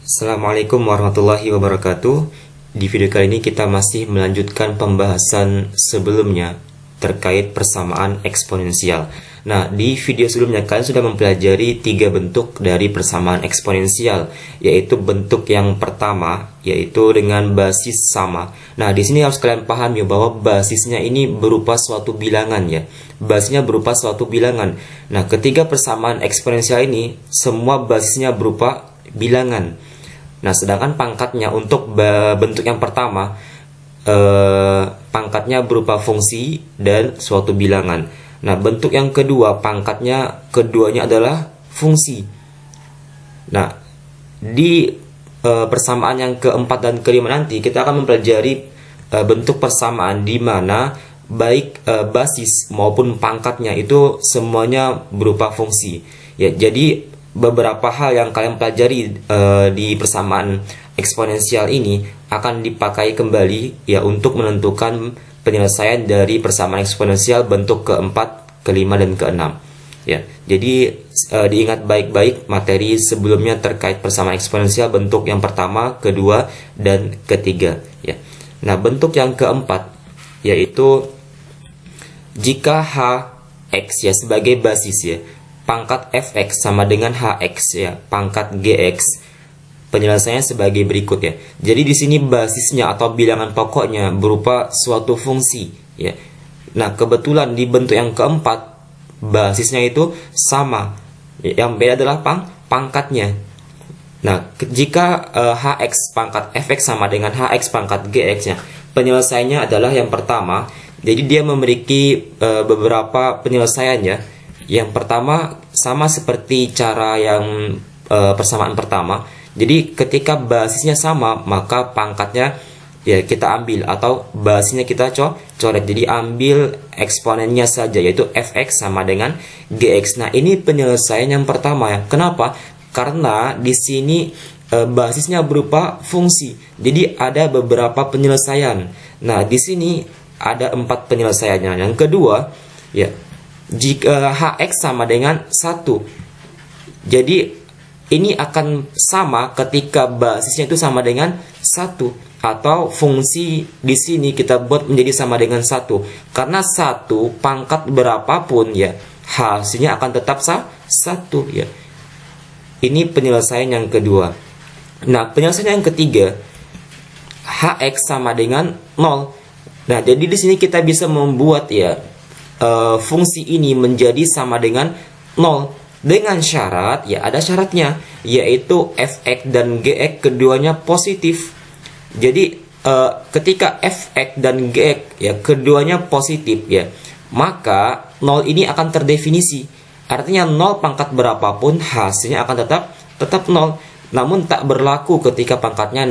Assalamualaikum warahmatullahi wabarakatuh. Di video kali ini kita masih melanjutkan pembahasan sebelumnya terkait persamaan eksponensial. Nah, di video sebelumnya kalian sudah mempelajari 3 bentuk dari persamaan eksponensial, yaitu bentuk yang pertama, yaitu dengan basis sama. Nah, di sini harus kalian pahami bahwa basisnya ini berupa suatu bilangan ya. Basisnya berupa suatu bilangan. Nah, ketiga persamaan eksponensial ini semua basisnya berupa bilangan. Nah, sedangkan pangkatnya untuk bentuk yang pertama, pangkatnya berupa fungsi dan suatu bilangan. Nah, bentuk yang kedua, pangkatnya keduanya adalah fungsi. Nah, di persamaan yang keempat dan kelima nanti kita akan mempelajari bentuk persamaan di mana baik basis maupun pangkatnya itu semuanya berupa fungsi. Ya, jadi beberapa hal yang kalian pelajari di persamaan eksponensial ini akan dipakai kembali ya untuk menentukan penyelesaian dari persamaan eksponensial bentuk keempat, kelima, dan keenam. Ya, jadi diingat baik-baik materi sebelumnya terkait persamaan eksponensial bentuk yang pertama, kedua, dan ketiga. Ya, nah bentuk yang keempat yaitu jika hx ya sebagai basis ya, pangkat fx sama dengan hx ya, pangkat gx. Penyelesaiannya sebagai berikut ya. Jadi di sini basisnya atau bilangan pokoknya berupa suatu fungsi ya. Nah, kebetulan di bentuk yang keempat basisnya itu sama. Yang beda adalah pangkatnya. Nah, jika hx pangkat fx sama dengan hx pangkat gx ya, penyelesaiannya adalah yang pertama. Jadi dia memiliki beberapa penyelesaian ya. Yang pertama sama seperti cara yang persamaan pertama. Jadi ketika basisnya sama, maka pangkatnya ya kita ambil atau basisnya kita coret. Jadi ambil eksponennya saja, yaitu fx sama dengan gx. Nah, ini penyelesaian yang pertama ya. Kenapa? Karena di sini basisnya berupa fungsi. Jadi ada beberapa penyelesaian. Nah, di sini ada 4 penyelesaiannya. Yang kedua, ya, jika hx sama dengan 1. Jadi ini akan sama ketika basisnya itu sama dengan 1 atau fungsi di sini kita buat menjadi sama dengan 1. Karena 1 pangkat berapapun ya, hasilnya akan tetap 1 ya. Ini penyelesaian yang kedua. Nah, penyelesaian yang ketiga, hx sama dengan 0. Nah, jadi di sini kita bisa membuat ya fungsi ini menjadi sama dengan 0. Dengan syarat, ya ada syaratnya, yaitu fx dan gx keduanya positif. Jadi ketika fx dan gx ya keduanya positif ya, maka 0 ini akan terdefinisi. Artinya 0 pangkat berapapun hasilnya akan tetap 0. Namun tak berlaku ketika pangkatnya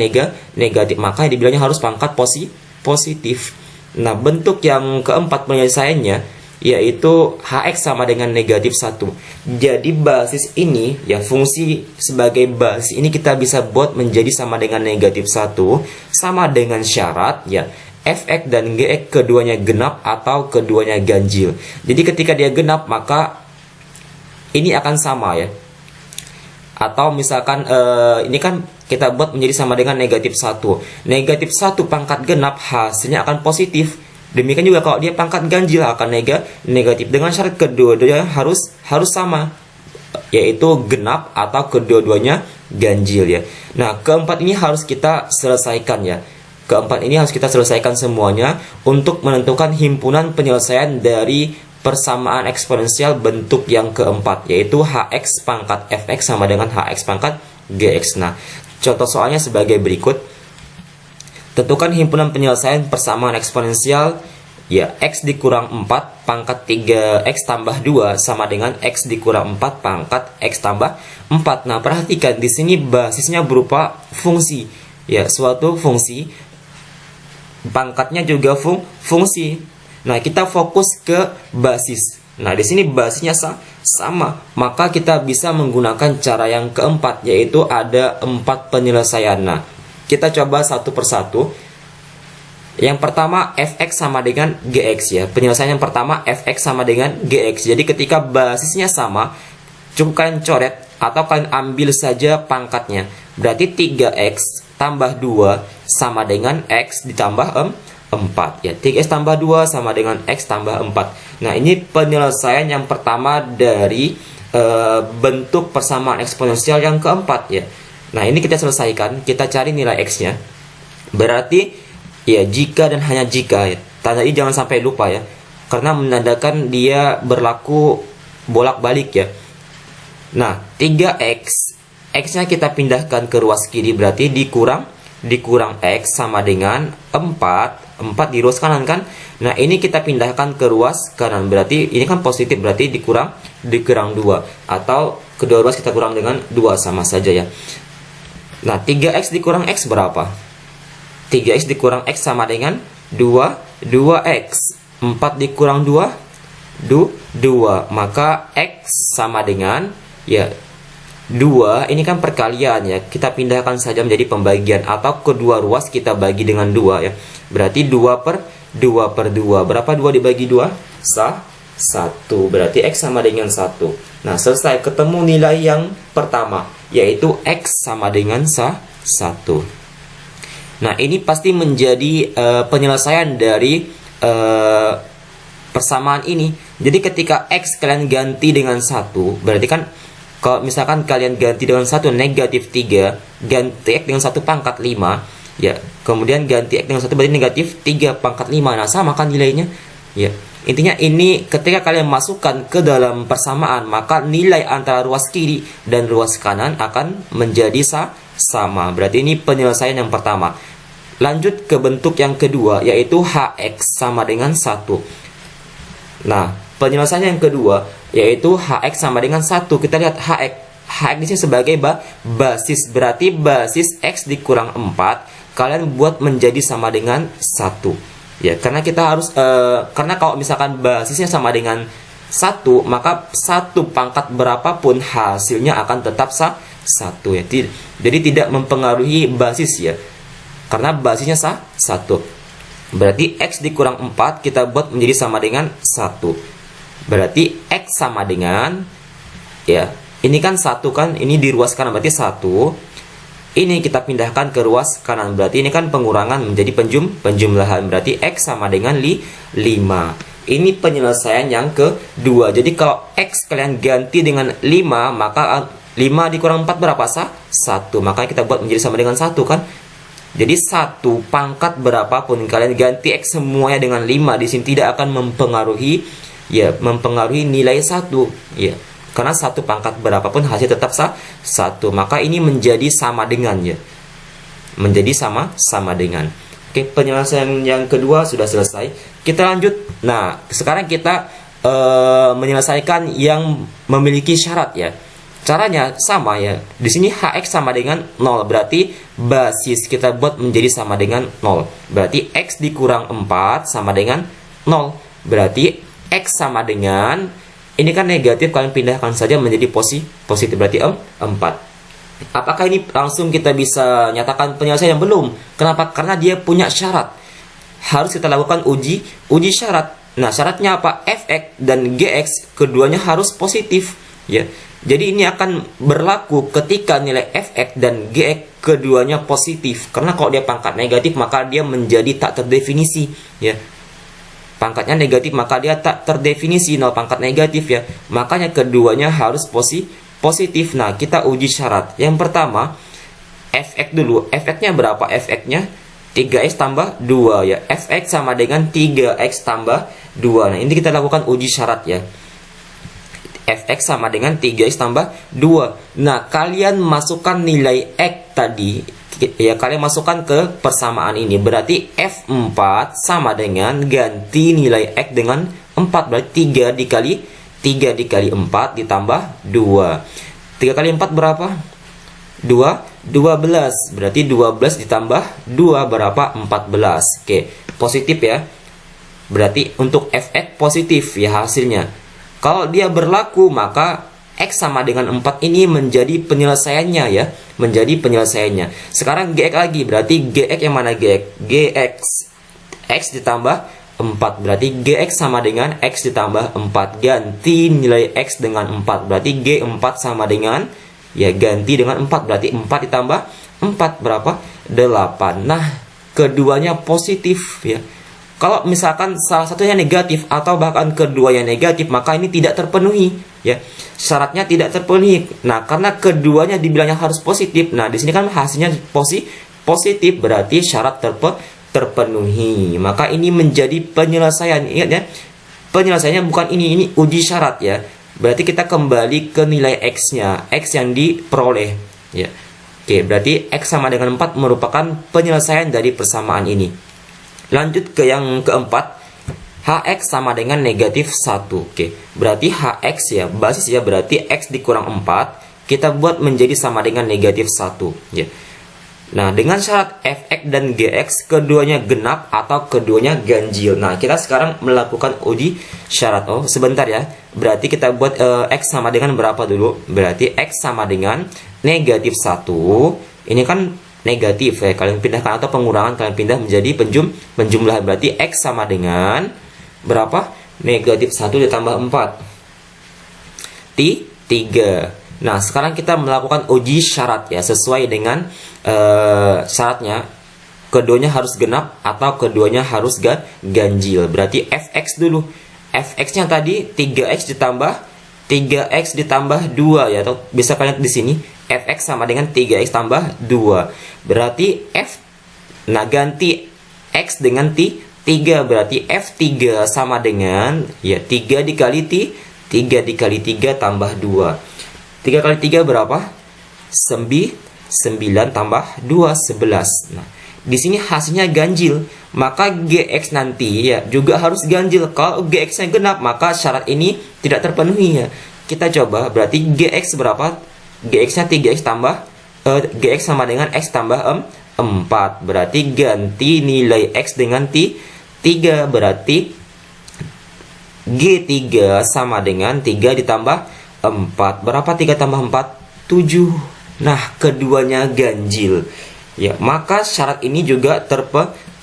negatif, maka dibilangnya harus pangkat positif. Nah, bentuk yang keempat penyelesaiannya yaitu hx sama dengan negatif 1. Jadi basis ini ya, fungsi sebagai basis ini kita bisa buat menjadi sama dengan negatif 1 sama dengan syarat ya fx dan gx keduanya genap atau keduanya ganjil. Jadi ketika dia genap maka ini akan sama ya. Atau misalkan ini kan kita buat menjadi sama dengan negatif 1. Negatif 1 pangkat genap hasilnya akan positif. Demikian juga kalau dia pangkat ganjil akan negatif, dengan syarat kedua-duanya harus sama, yaitu genap atau kedua-duanya ganjil ya. Nah, keempat ini harus kita selesaikan ya. Keempat ini harus kita selesaikan semuanya untuk menentukan himpunan penyelesaian dari persamaan eksponensial bentuk yang keempat, yaitu hx pangkat fx sama dengan hx pangkat gx. Nah, contoh soalnya sebagai berikut. Tentukan himpunan penyelesaian persamaan eksponensial ya x dikurang 4 pangkat 3x tambah 2 sama dengan x dikurang 4 pangkat x tambah 4. Nah, perhatikan di sini basisnya berupa fungsi ya, suatu fungsi, pangkatnya juga fungsi. Nah, kita fokus ke basis. Nah, di sini basisnya sama, maka kita bisa menggunakan cara yang keempat, yaitu ada 4 penyelesaian. Nah, kita coba satu persatu. Yang pertama fx sama dengan gx ya. Penyelesaian yang pertama fx sama dengan gx. Jadi ketika basisnya sama, cukup kalian coret atau kalian ambil saja pangkatnya. Berarti 3x tambah 2 sama dengan x ditambah 4 ya. 3x tambah 2 sama dengan x tambah 4. Nah, ini penyelesaian yang pertama dari bentuk persamaan eksponensial yang keempat ya. Nah, ini kita selesaikan, kita cari nilai x-nya. Berarti ya jika dan hanya jika ya. Tanda ini jangan sampai lupa ya. Karena menandakan dia berlaku bolak-balik ya. Nah, 3x, x-nya kita pindahkan ke ruas kiri, berarti dikurang x sama dengan 4 di ruas kanan kan. Nah, ini kita pindahkan ke ruas kanan, berarti ini kan positif, berarti dikurang 2, atau kedua ruas kita kurang dengan 2, sama saja ya. Nah, 3x dikurang x berapa? 3x dikurang x sama dengan 2x. 4 dikurang 2, maka x sama dengan ya 2, ini kan perkalian ya. Kita pindahkan saja menjadi pembagian, atau kedua ruas kita bagi dengan 2 ya. Berarti 2 per 2. Berapa 2 dibagi 2? 1. Berarti x sama dengan 1. Nah, selesai, ketemu nilai yang pertama, yaitu x sama dengan 1. Nah, ini pasti menjadi penyelesaian dari persamaan ini. Jadi ketika x kalian ganti dengan 1, berarti kan kalau misalkan kalian ganti dengan 1 negatif 3, ganti x dengan 1 pangkat 5 ya. Kemudian ganti x dengan 1 berarti negatif 3 pangkat 5. Nah, sama kan nilainya ya. Intinya ini ketika kalian masukkan ke dalam persamaan, maka nilai antara ruas kiri dan ruas kanan akan menjadi sama. Berarti ini penyelesaian yang pertama. Lanjut ke bentuk yang kedua, yaitu hx sama dengan 1. Nah, penyelesaian yang kedua yaitu hx sama dengan 1. Kita lihat hx di sini sebagai basis, berarti basis x dikurang 4 kalian buat menjadi sama dengan 1 ya. Karena kita harus karena kalau misalkan basisnya sama dengan 1, maka 1 pangkat berapapun hasilnya akan tetap 1 ya. Jadi tidak mempengaruhi basis ya, karena basisnya 1. Berarti x dikurang 4 kita buat menjadi sama dengan 1. Berarti x sama dengan ya, ini kan 1 kan, ini di ruas kanan berarti 1. Ini kita pindahkan ke ruas kanan, berarti ini kan pengurangan menjadi penjumlahan, berarti x sama dengan 5. Ini penyelesaian yang kedua. Jadi kalau x kalian ganti dengan 5, maka 5 dikurang 4 berapa? 1. Makanya kita buat menjadi sama dengan 1 kan. Jadi 1 pangkat berapapun kalian ganti x semuanya dengan 5 di sini tidak akan mempengaruhi nilai 1 ya. Karena 1 pangkat berapapun hasil tetap 1. Maka ini menjadi sama dengan ya. Menjadi sama dengan. Oke, penyelesaian yang kedua sudah selesai. Kita lanjut. Nah, sekarang kita menyelesaikan yang memiliki syarat ya. Caranya sama ya. Di sini hx sama dengan 0, berarti basis kita buat menjadi sama dengan 0. Berarti x dikurang 4 sama dengan 0. Berarti x sama dengan, ini kan negatif, kalian pindahkan saja menjadi positif, berarti 4. Apakah ini langsung kita bisa nyatakan penyelesaian? Belum. Kenapa? Karena dia punya syarat. Harus kita lakukan uji syarat. Nah, syaratnya apa? Fx dan gx keduanya harus positif ya. Jadi ini akan berlaku ketika nilai fx dan gx keduanya positif. Karena kalau dia pangkat negatif maka dia menjadi tak terdefinisi ya. Pangkatnya negatif maka dia tak terdefinisi, 0 pangkat negatif ya. Makanya keduanya harus positif. Nah, kita uji syarat. Yang pertama, fx dulu. Fx-nya berapa? Fx-nya 3x tambah 2 ya. Fx sama dengan 3x tambah 2. Nah, ini kita lakukan uji syarat ya. Fx sama dengan 3x tambah 2. Nah, kalian masukkan nilai x tadi ya, kalian masukkan ke persamaan ini. Berarti F4 sama dengan ganti nilai x dengan 4. Berarti 3 dikali 4 ditambah 2. 3 kali 4 berapa? 12. Berarti 12 ditambah 2 berapa? 14. Oke, positif ya. Berarti untuk fx positif ya hasilnya. Kalau dia berlaku maka x sama dengan 4 ini menjadi penyelesaiannya ya. Sekarang gx lagi, berarti gx yang mana gx? X ditambah 4, berarti gx sama dengan x ditambah 4. Ganti nilai x dengan 4, berarti g4 sama dengan Ya, ganti dengan 4. Berarti 4 ditambah 4 berapa? 8. Nah, keduanya positif ya. Kalau misalkan salah satunya negatif atau bahkan keduanya negatif, maka ini tidak terpenuhi ya. Syaratnya tidak terpenuhi. Nah, karena keduanya dibilangnya harus positif. Nah, di sini kan hasilnya positif, berarti syarat terpenuhi. Maka ini menjadi penyelesaian. Ingat ya. Penyelesaiannya bukan ini uji syarat ya. Berarti kita kembali ke nilai X-nya, X yang diperoleh ya. Oke, berarti X sama dengan 4 merupakan penyelesaian dari persamaan ini. Lanjut ke yang keempat, Hx sama dengan negatif 1. Oke, berarti Hx ya, basis ya, berarti X dikurang 4, kita buat menjadi sama dengan negatif 1 ya. Nah, dengan syarat Fx dan Gx keduanya genap atau keduanya ganjil. Nah, kita sekarang melakukan uji syarat. Oh, sebentar ya. Berarti kita buat X sama dengan berapa dulu? Berarti X sama dengan negatif 1. Ini kan negatif ya. Kalian pindahkan atau pengurangan kalian pindah menjadi penjumlahan. Berarti X sama dengan berapa? Negatif 1 ditambah 4. 3. Nah, sekarang kita melakukan uji syarat ya, sesuai dengan syaratnya. Keduanya harus genap atau keduanya harus ganjil. Berarti Fx dulu. Fx-nya tadi 3x ditambah 2 ya, atau bisa kalian di sini Fx sama dengan 3x tambah 2. Berarti nah ganti x dengan 3, berarti F3 sama dengan ya 3 dikali 3 tambah 2. 3 kali 3 berapa? 9 tambah 2, 11. Nah, di sini hasilnya ganjil, maka Gx nanti ya juga harus ganjil. Kalau Gx-nya genap, maka syarat ini tidak terpenuhi ya. Kita coba, berarti Gx berapa? Gx-nya 3x tambah Gx sama dengan x tambah 4. Berarti ganti nilai x dengan 3, berarti G3 sama dengan 3 ditambah 4. Berapa 3 tambah 4? 7. Nah, keduanya ganjil. Ya, maka syarat ini juga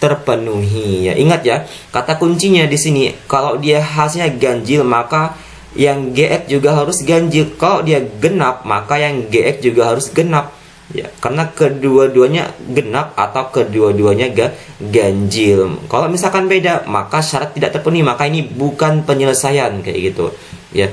terpenuhi. Ya, ingat ya, kata kuncinya di sini, kalau dia hasilnya ganjil, maka yang Gx juga harus ganjil. Kalau dia genap, maka yang Gx juga harus genap. Ya, karena kedua-duanya genap atau kedua-duanya ganjil. Kalau misalkan beda, maka syarat tidak terpenuhi, maka ini bukan penyelesaian kayak gitu. Ya.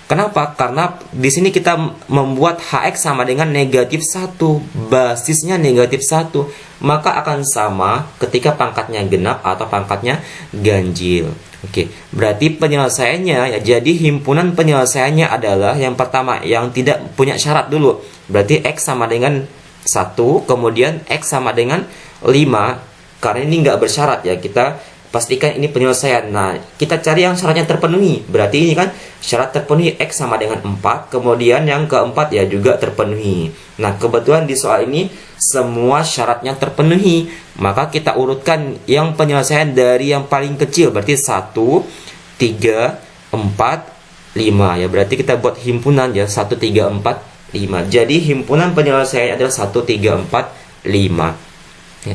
Kenapa? Karena di sini kita membuat Hx sama dengan negatif 1, basisnya negatif 1, maka akan sama ketika pangkatnya genap atau pangkatnya ganjil. Oke, berarti penyelesaiannya ya, jadi himpunan penyelesaiannya adalah yang pertama yang tidak punya syarat dulu. Berarti X sama dengan 1, kemudian X sama dengan 5, karena ini nggak bersyarat ya, kita pastikan ini penyelesaian. Nah, kita cari yang syaratnya terpenuhi. Berarti ini kan syarat terpenuhi X sama dengan 4. Kemudian yang keempat ya juga terpenuhi. Nah, kebetulan di soal ini semua syaratnya terpenuhi. Maka kita urutkan yang penyelesaian dari yang paling kecil. Berarti 1, 3, 4, 5. Ya, berarti kita buat himpunan ya. 1, 3, 4, 5. Jadi himpunan penyelesaian adalah 1, 3, 4, 5. Ya.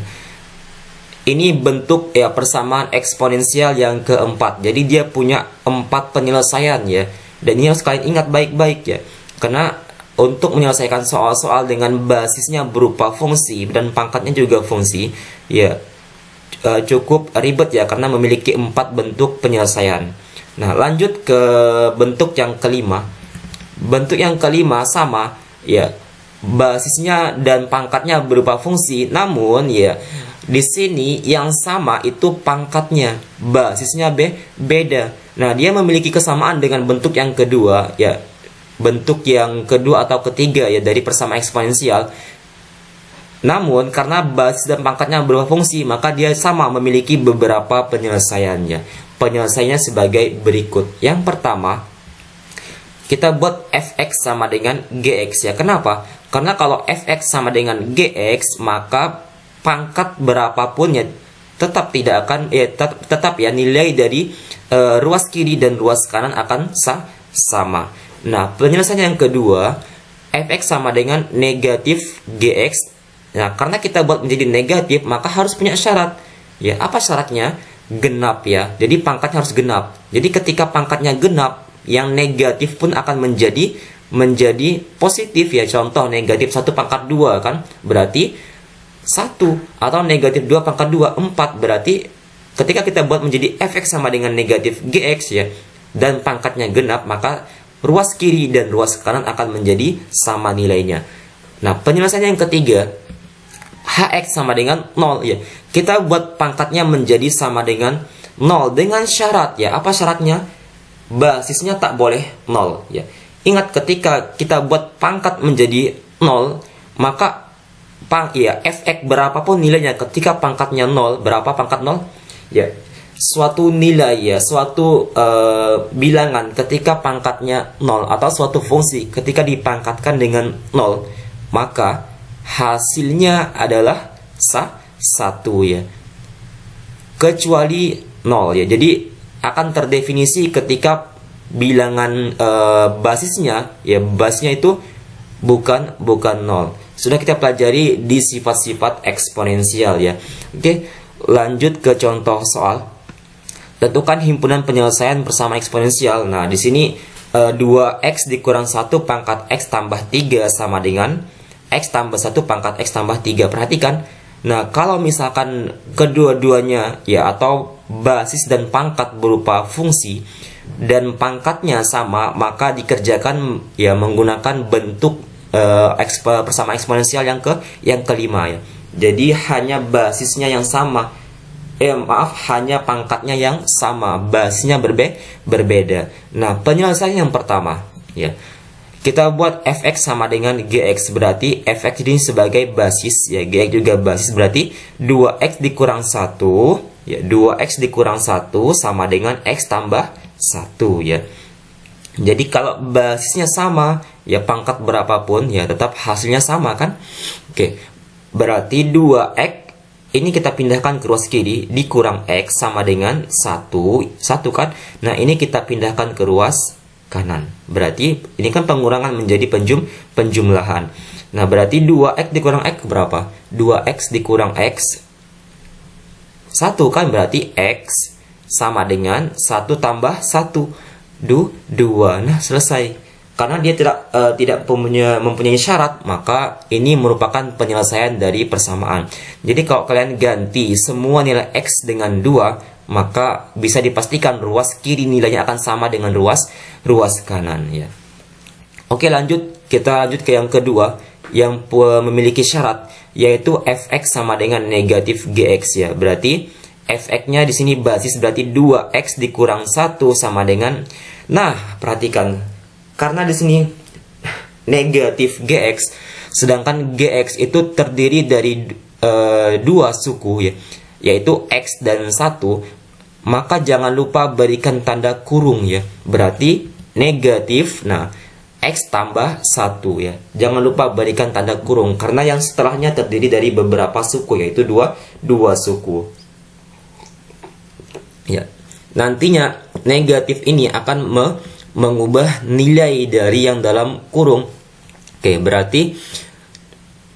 Ini bentuk ya persamaan eksponensial yang keempat. Jadi dia punya 4 penyelesaian ya. Dan ini harus kalian ingat baik-baik ya. Karena untuk menyelesaikan soal-soal dengan basisnya berupa fungsi dan pangkatnya juga fungsi, ya cukup ribet ya, karena memiliki 4 bentuk penyelesaian. Nah, lanjut ke bentuk yang kelima. Bentuk yang kelima sama ya, basisnya dan pangkatnya berupa fungsi, namun ya di sini yang sama itu pangkatnya, basisnya beda. Nah, dia memiliki kesamaan dengan bentuk yang kedua ya. Bentuk yang kedua atau ketiga ya dari persamaan eksponensial. Namun karena basis dan pangkatnya berupa fungsi, maka dia sama memiliki beberapa penyelesaiannya. Penyelesaiannya sebagai berikut. Yang pertama, kita buat Fx sama dengan Gx ya. Kenapa? Karena kalau Fx sama dengan Gx, maka pangkat berapapun ya tetap tidak akan tetap ya nilai dari ruas kiri dan ruas kanan akan sama. Nah, penyelesaian yang kedua, Fx sama dengan negatif Gx. Nah, karena kita buat menjadi negatif, maka harus punya syarat. Ya, apa syaratnya? Genap ya. Jadi pangkatnya harus genap. Jadi ketika pangkatnya genap, yang negatif pun akan menjadi menjadi positif ya. Contoh negatif 1 pangkat 2 kan berarti 1, atau negatif 2 pangkat 2 4. Berarti ketika kita buat menjadi fx sama dengan negatif gx ya, dan pangkatnya genap, maka ruas kiri dan ruas kanan akan menjadi sama nilainya. Nah, penyelesaian yang ketiga, hx sama dengan 0 ya. Kita buat pangkatnya menjadi sama dengan 0 dengan syarat ya. Apa syaratnya? Basisnya tak boleh 0 ya. Ingat, ketika kita buat pangkat menjadi 0, maka fx berapapun nilainya ketika pangkatnya 0, berapa pangkat 0? Ya, suatu nilai ya, suatu bilangan ketika pangkatnya 0 atau suatu fungsi ketika dipangkatkan dengan 0, maka hasilnya adalah 1 ya. Kecuali 0 ya. Jadi akan terdefinisi ketika bilangan basisnya ya, basisnya itu bukan 0. Sudah kita pelajari di sifat-sifat eksponensial ya. Oke, lanjut ke contoh soal. Tentukan himpunan penyelesaian bersama eksponensial. Nah, di sini 2x dikurang 1 pangkat x tambah 3 sama dengan x tambah 1 pangkat x tambah 3. Perhatikan. Nah, kalau misalkan kedua-duanya ya, atau basis dan pangkat berupa fungsi dan pangkatnya sama, maka dikerjakan ya menggunakan bentuk bersama eksponensial yang kelima ya. Jadi hanya basisnya yang sama. Hanya pangkatnya yang sama, basisnya berbeda. Nah, penyelesaian yang pertama ya. Kita buat fx sama dengan gx, berarti fx ini sebagai basis ya, gx juga basis, berarti 2x dikurang 1 ya, 2x dikurang 1 sama dengan x tambah 1 ya. Jadi kalau basisnya sama ya, pangkat berapapun ya tetap hasilnya sama kan. Oke, berarti 2x ini kita pindahkan ke ruas kiri, dikurang x sama dengan 1 kan. Nah, ini kita pindahkan ke ruas kanan. Berarti ini kan pengurangan menjadi penjumlahan. Nah, berarti 2x dikurang x berapa? 2x dikurang x 1 kan, berarti x sama dengan 1 tambah 1 2. Nah, selesai. Karena dia tidak mempunyai syarat, maka ini merupakan penyelesaian dari persamaan. Jadi kalau kalian ganti semua nilai x dengan 2, maka bisa dipastikan ruas kiri nilainya akan sama dengan ruas kanan ya. Oke, lanjut. Kita lanjut ke yang kedua yang memiliki syarat, yaitu fx sama dengan negatif gx ya. Berarti fx-nya di sini basis, berarti 2x dikurang 1 sama dengan, nah, perhatikan. Karena di sini negatif gx, sedangkan gx itu terdiri dari dua suku ya, yaitu x dan 1, maka jangan lupa berikan tanda kurung ya. Berarti negatif, nah, x tambah 1 ya. Jangan lupa berikan tanda kurung karena yang setelahnya terdiri dari beberapa suku, yaitu dua suku. Ya. Nantinya negatif ini akan mengubah nilai dari yang dalam kurung. Oke, berarti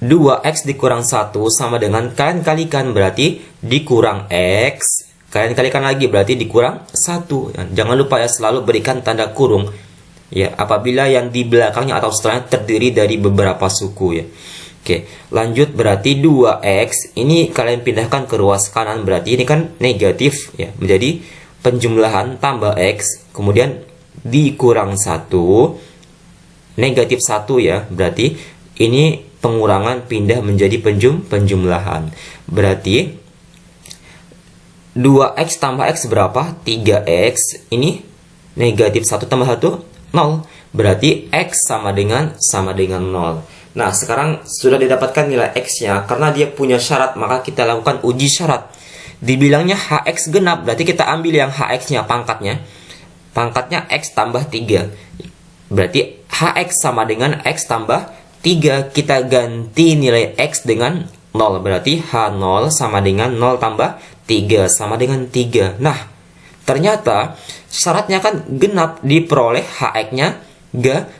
2x dikurang 1 sama dengan, kalian kalikan, berarti dikurang x, kalian kalikan lagi, berarti dikurang 1. Jangan lupa ya, selalu berikan tanda kurung ya apabila yang di belakangnya atau setelahnya terdiri dari beberapa suku ya. Oke, lanjut. Berarti 2x ini kalian pindahkan ke ruas kanan, berarti ini kan negatif ya, menjadi penjumlahan tambah x, kemudian dikurang 1, negatif 1 ya. Berarti ini pengurangan pindah menjadi penjumlahan. Berarti 2x tambah x berapa? 3x. Ini negatif 1 tambah 1 0. Berarti x sama dengan 0. Nah, sekarang sudah didapatkan nilai x-nya. Karena dia punya syarat, maka kita lakukan uji syarat. Dibilangnya hx genap, berarti kita ambil yang hx-nya, pangkatnya x tambah 3. Berarti hx sama dengan x tambah 3. Kita ganti nilai x dengan 0. Berarti h0 sama dengan 0 tambah 3 sama dengan 3. Nah, ternyata syaratnya kan genap, diperoleh hx-nya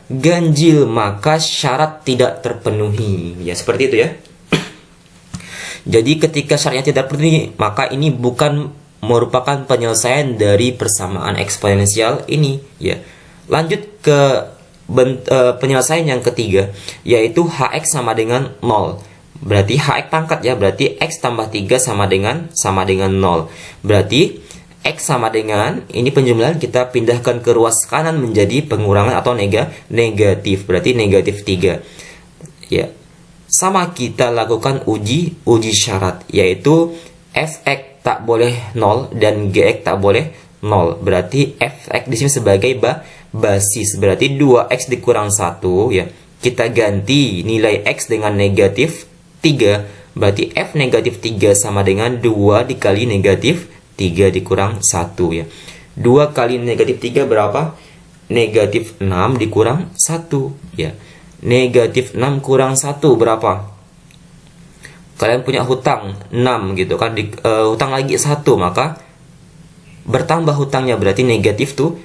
ganjil, maka syarat tidak terpenuhi. Ya, seperti itu ya. Jadi ketika syaratnya tidak terpenuhi, maka ini bukan merupakan penyelesaian dari persamaan eksponensial ini ya. Lanjut ke penyelesaian yang ketiga, yaitu HX sama dengan 0. Berarti HX pangkat ya, berarti X tambah 3 sama dengan 0. Berarti X sama dengan, ini penjumlahan kita pindahkan ke ruas kanan menjadi pengurangan atau negatif. Berarti negatif 3. Ya. Sama kita lakukan uji syarat, yaitu Fx tak boleh 0 dan Gx tak boleh 0. Berarti Fx di sini sebagai basis. Berarti 2x dikurang 1 ya. Kita ganti nilai x dengan negatif 3, berarti f negatif 3 sama dengan 2 dikali negatif 3 dikurang 1 ya. 2 kali negatif 3 berapa? Negatif 6 dikurang 1 ya. Negatif 6 kurang 1 berapa? Kalian punya hutang 6 gitu kan, hutang lagi 1, maka bertambah hutangnya, berarti negatif 7.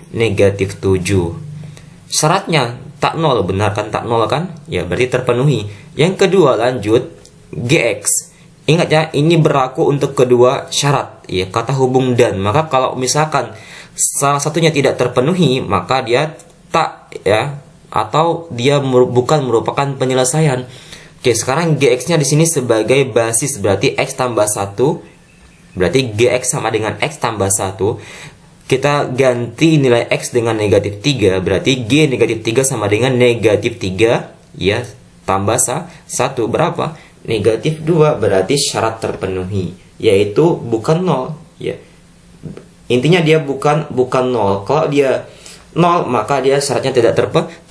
Syaratnya tak 0, benar kan, tak 0 kan? Ya, berarti terpenuhi. Yang kedua lanjut, Gx. Ingat ya, ini berlaku untuk kedua syarat ya, kata hubung dan. Maka kalau misalkan salah satunya tidak terpenuhi, maka dia tak ya, atau dia bukan merupakan penyelesaian. Oke, sekarang Gx-nya di sini sebagai basis, berarti x tambah 1. Berarti Gx sama dengan x tambah 1. Kita ganti nilai x dengan negatif 3, berarti G negatif 3 sama dengan negatif 3 ya, tambah 1 berapa? Negatif 2. Berarti syarat terpenuhi, yaitu bukan 0 ya. Intinya dia bukan 0. Kalau dia 0, maka dia syaratnya tidak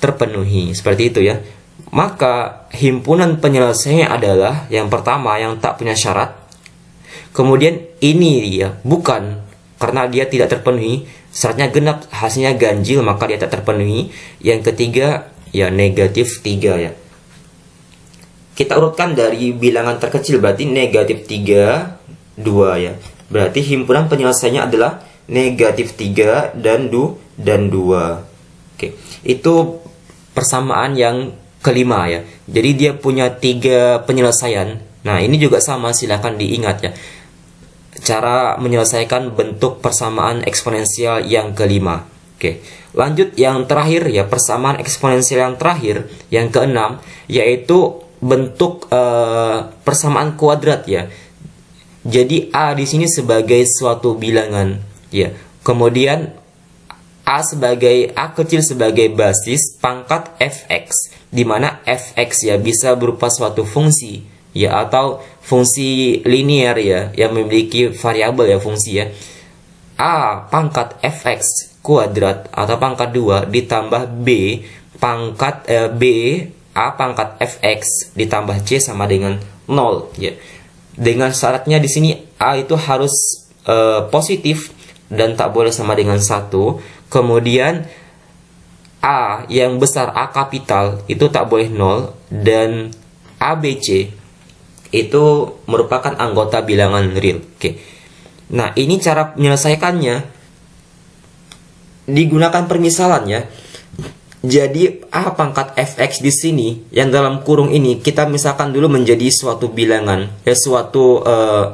terpenuhi. Seperti itu ya. Maka himpunan penyelesaiannya adalah yang pertama yang tak punya syarat. Kemudian ini dia bukan, karena dia tidak terpenuhi, syaratnya genap, hasilnya ganjil, maka dia tak terpenuhi. Yang ketiga ya negatif 3 ya. Kita urutkan dari bilangan terkecil, berarti negatif 3, 2 ya. Berarti himpunan penyelesaiannya adalah negatif 3 dan 2. Oke, itu persamaan yang kelima ya. Jadi dia punya 3 penyelesaian. Nah, ini juga sama, silakan diingat ya. Cara menyelesaikan bentuk persamaan eksponensial yang kelima. Oke, lanjut yang terakhir ya, persamaan eksponensial yang terakhir, yang keenam, yaitu bentuk persamaan kuadrat ya. Jadi A di sini sebagai suatu bilangan ya. Kemudian A kecil sebagai basis pangkat fx, di mana fx ya bisa berupa suatu fungsi ya, atau fungsi linear ya yang memiliki variabel ya, fungsi ya. A pangkat fx kuadrat atau pangkat 2 ditambah B pangkat A pangkat fx ditambah C sama dengan 0 ya. Dengan syaratnya di sini A itu harus positif dan tak boleh sama dengan 1. Kemudian A yang besar, A kapital itu tak boleh 0, dan ABC itu merupakan anggota bilangan real. Oke. Nah, ini cara menyelesaikannya, digunakan permisalan ya. Jadi A pangkat fx di sini yang dalam kurung ini kita misalkan dulu menjadi suatu bilangan ya, suatu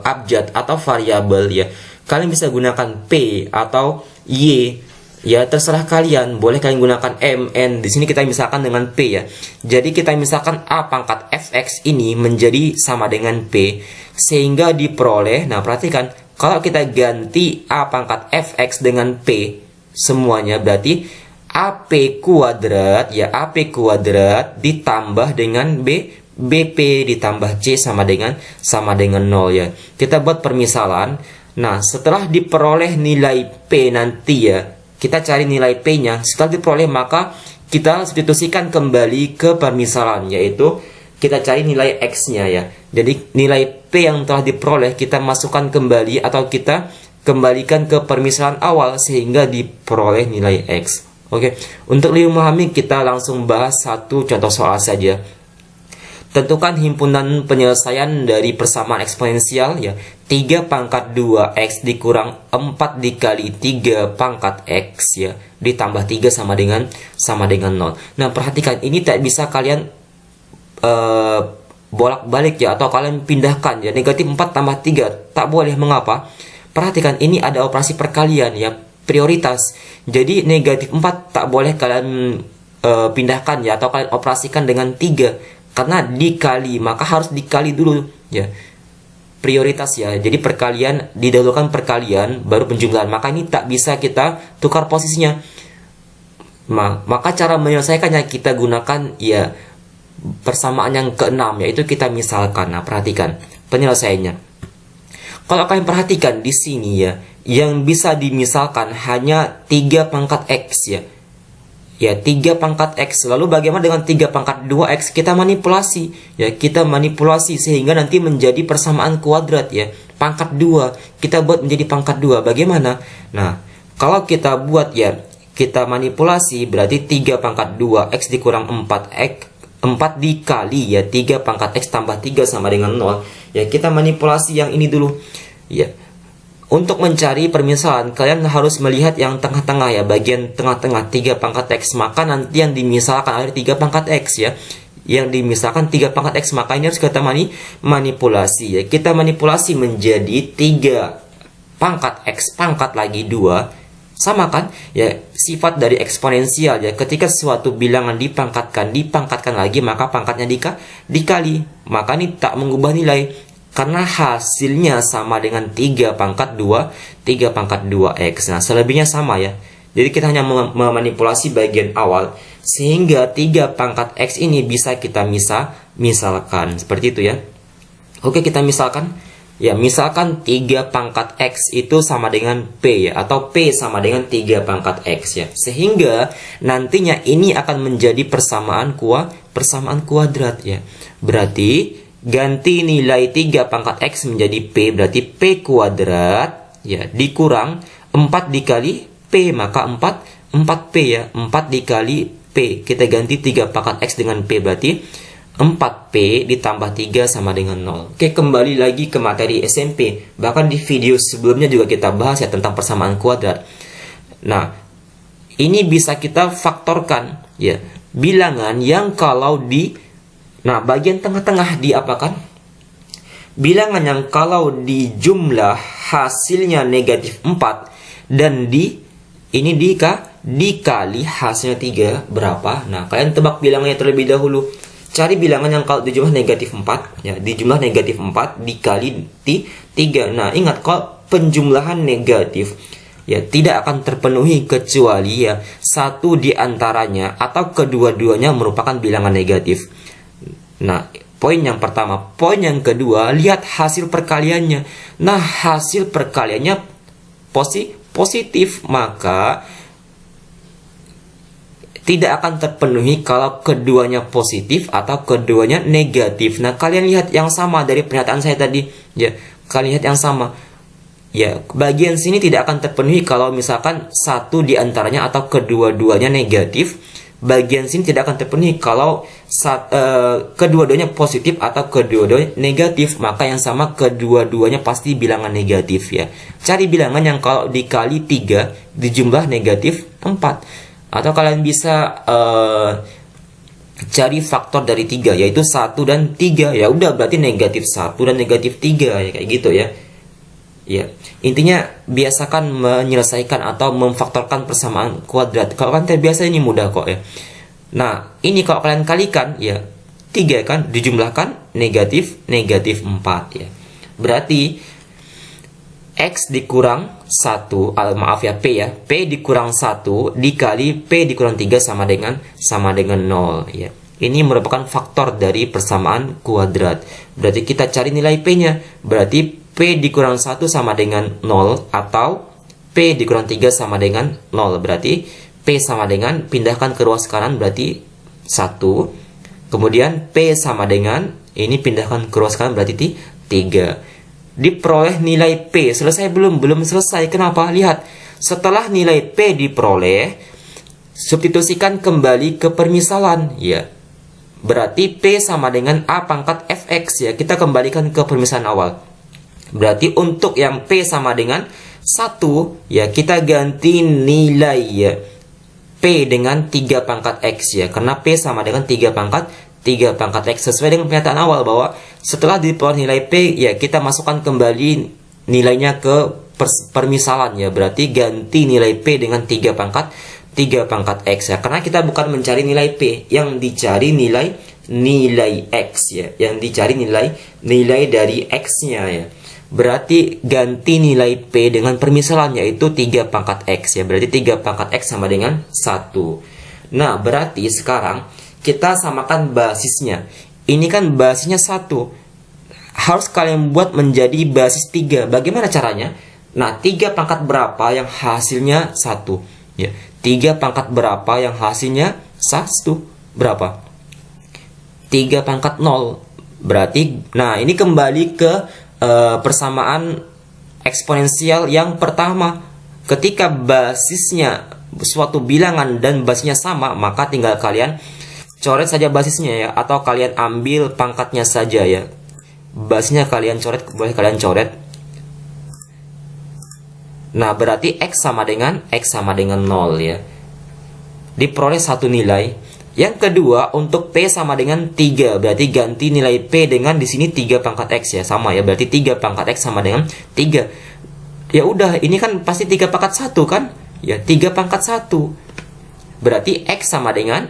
abjad atau variabel ya. Kalian bisa gunakan P atau Y ya, terserah kalian. Boleh kalian gunakan M, N. Di sini kita misalkan dengan P ya. Jadi kita misalkan A pangkat fx ini menjadi sama dengan P, sehingga diperoleh. Nah, perhatikan, kalau kita ganti A pangkat fx dengan P semuanya, berarti AP kuadrat ya, AP kuadrat ditambah dengan BP ditambah C sama dengan 0 ya. Kita buat permisalan. Nah, setelah diperoleh nilai P nanti ya, kita cari nilai P-nya. Setelah diperoleh, maka kita substitusikan kembali ke permisalan, yaitu kita cari nilai X-nya ya. Jadi nilai P yang telah diperoleh kita masukkan kembali atau kita kembalikan ke permisalan awal sehingga diperoleh nilai X. Oke, untuk lebih memahami kita langsung bahas satu contoh soal saja. Tentukan himpunan penyelesaian dari persamaan eksponensial ya. 3 pangkat 2x dikurang 4 dikali 3 pangkat x ya, ditambah 3 sama dengan 0. Nah, perhatikan, ini tak bisa kalian bolak-balik ya, atau kalian pindahkan ya. Negatif 4 tambah 3 tak boleh. Mengapa? Perhatikan, ini ada operasi perkalian ya, prioritas. Jadi negatif 4 tak boleh kalian pindahkan ya, atau kalian operasikan dengan 3, karena dikali maka harus dikali dulu ya, prioritas ya. Jadi perkalian didahulukan, perkalian baru penjumlahan, maka ini tak bisa kita tukar posisinya. Maka cara menyelesaikannya kita gunakan ya persamaan yang ke-6, yaitu kita misalkan. Nah, perhatikan penyelesaiannya. Kalau kalian perhatikan di sini ya, yang bisa dimisalkan hanya 3 pangkat X ya. Ya, 3 pangkat X. Lalu bagaimana dengan 3 pangkat 2X? Kita manipulasi. Ya, kita manipulasi sehingga nanti menjadi persamaan kuadrat ya. Pangkat 2, kita buat menjadi pangkat 2. Bagaimana? Nah, kalau kita buat ya, kita manipulasi berarti 3 pangkat 2X dikurang 4X. 4 dikali ya, 3 pangkat X tambah 3 sama dengan 0. Ya, kita manipulasi yang ini dulu. Ya. Untuk mencari permisalan, kalian harus melihat yang tengah-tengah ya, bagian tengah-tengah 3 pangkat X. Maka nanti yang dimisalkan ada 3 pangkat X ya. Yang dimisalkan 3 pangkat X, maka ini harus kita manipulasi ya. Kita manipulasi menjadi 3 pangkat X pangkat lagi 2. Sama kan? Ya, sifat dari eksponensial ya. Ketika suatu bilangan dipangkatkan lagi, maka pangkatnya dikali. Maka ini tak mengubah nilai. Karena hasilnya sama dengan 3 pangkat 2X. Nah, selebihnya sama ya. Jadi kita hanya memanipulasi bagian awal, sehingga 3 pangkat X ini bisa kita misalkan. Seperti itu ya. Oke, kita misalkan. Ya, misalkan 3 pangkat X itu sama dengan P ya. Atau P sama dengan 3 pangkat X ya. Sehingga nantinya ini akan menjadi persamaan kuadrat ya. Berarti ganti nilai 3 pangkat X menjadi P, berarti P kuadrat ya, dikurang 4 dikali P, maka 4P ya, 4 dikali P. Kita ganti 3 pangkat X dengan P, berarti 4P ditambah 3 sama dengan 0. Oke, kembali lagi ke materi SMP. Bahkan di video sebelumnya juga kita bahas ya tentang persamaan kuadrat. Nah, ini bisa kita faktorkan ya, bilangan yang kalau nah, bagian tengah-tengah diapakan? Bilangan yang kalau dijumlah hasilnya negatif 4 dan ini dikali hasilnya 3 berapa? Nah, kalian tebak bilangannya terlebih dahulu. Cari bilangan yang kalau dijumlah negatif 4 ya, dijumlah negatif 4 dikali 3. Nah, ingat kalau penjumlahan negatif ya tidak akan terpenuhi kecuali ya satu di antaranya atau kedua-duanya merupakan bilangan negatif. Nah, poin yang pertama. Poin yang kedua, lihat hasil perkaliannya. Nah, hasil perkaliannya positif, maka tidak akan terpenuhi kalau keduanya positif atau keduanya negatif. Nah, kalian lihat yang sama dari pernyataan saya tadi ya. Kalian lihat yang sama. Ya, bagian sini tidak akan terpenuhi kalau misalkan satu di antaranya atau kedua-duanya negatif. Bagian sini tidak akan terpenuhi kalau kedua-duanya positif atau kedua-duanya negatif. Maka yang sama kedua-duanya pasti bilangan negatif ya. Cari bilangan yang kalau dikali 3 dijumlah negatif 4. Atau kalian bisa cari faktor dari 3, yaitu 1 dan 3. Ya udah, berarti negatif 1 dan negatif 3 ya, kayak gitu ya. Ya, intinya biasakan menyelesaikan atau memfaktorkan persamaan kuadrat. Kalau kalian terbiasa ini mudah kok ya. Nah, ini kalau kalian kalikan ya 3 kan dijumlahkan negatif 4 ya. Berarti X dikurang 1, maaf ya P ya. P dikurang 1 dikali P dikurang 3 sama dengan 0 ya. Ini merupakan faktor dari persamaan kuadrat. Berarti kita cari nilai P-nya. Berarti P dikurang 1 sama dengan 0 atau P dikurang 3 sama dengan 0. Berarti P sama dengan, pindahkan ke ruas kanan berarti 1. Kemudian P sama dengan, ini pindahkan ke ruas kanan berarti 3. Diperoleh nilai P. Selesai belum? Belum selesai. Kenapa? Lihat. Setelah nilai P diperoleh, substitusikan kembali ke permisalan. Ya. Berarti P sama dengan A pangkat Fx ya. Kita kembalikan ke permisalan awal. Berarti untuk yang P sama dengan 1 ya, kita ganti nilai ya P dengan 3 pangkat X ya. Karena P sama dengan 3 pangkat X. Sesuai dengan pernyataan awal bahwa setelah diperoleh nilai P ya, kita masukkan kembali nilainya ke permisalan ya. Berarti ganti nilai P dengan 3 3 pangkat X ya. Karena kita bukan mencari nilai P, yang dicari nilai X ya. Yang dicari nilai dari X-nya ya. Berarti ganti nilai P dengan permisalan, yaitu 3 pangkat X ya. Berarti 3 pangkat X sama dengan 1. Nah, berarti sekarang kita samakan basisnya. Ini kan basisnya 1. Harus kalian buat menjadi basis 3. Bagaimana caranya? Nah, 3 pangkat berapa yang hasilnya 1? Ya, 3 pangkat berapa yang hasilnya 1? Berapa? 3 pangkat 0. Berarti, nah ini kembali ke persamaan eksponensial yang pertama. Ketika basisnya suatu bilangan dan basisnya sama, maka tinggal kalian coret saja basisnya ya. Atau kalian ambil pangkatnya saja ya. Basisnya kalian coret, boleh kalian coret. Nah, berarti X sama dengan 0 ya. Diperoleh satu nilai. Yang kedua, untuk P sama dengan 3. Berarti ganti nilai P dengan di sini 3 pangkat X ya. Sama ya, berarti 3 pangkat X sama dengan 3. Ya udah, ini kan pasti 3 pangkat 1 kan? Ya, 3 pangkat 1. Berarti X sama dengan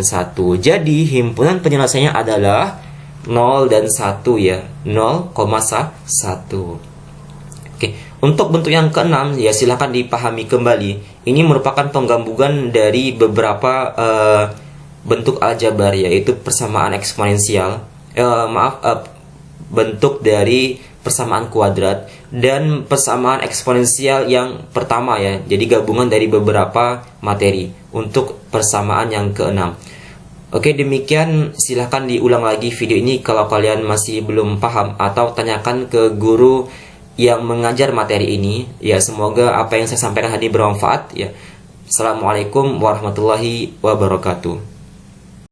1. Jadi, himpunan penyelesaiannya adalah 0 dan 1 ya. 0,1. Oke, untuk bentuk yang keenam ya silahkan dipahami kembali. Ini merupakan penggabungan dari beberapa bentuk aljabar, yaitu persamaan eksponensial, bentuk dari persamaan kuadrat dan persamaan eksponensial yang pertama ya. Jadi gabungan dari beberapa materi untuk persamaan yang keenam. Oke, demikian, silahkan diulang lagi video ini kalau kalian masih belum paham, atau tanyakan ke guru yang mengajar materi ini ya. Semoga apa yang saya sampaikan hari ini bermanfaat ya. Assalamualaikum warahmatullahi wabarakatuh.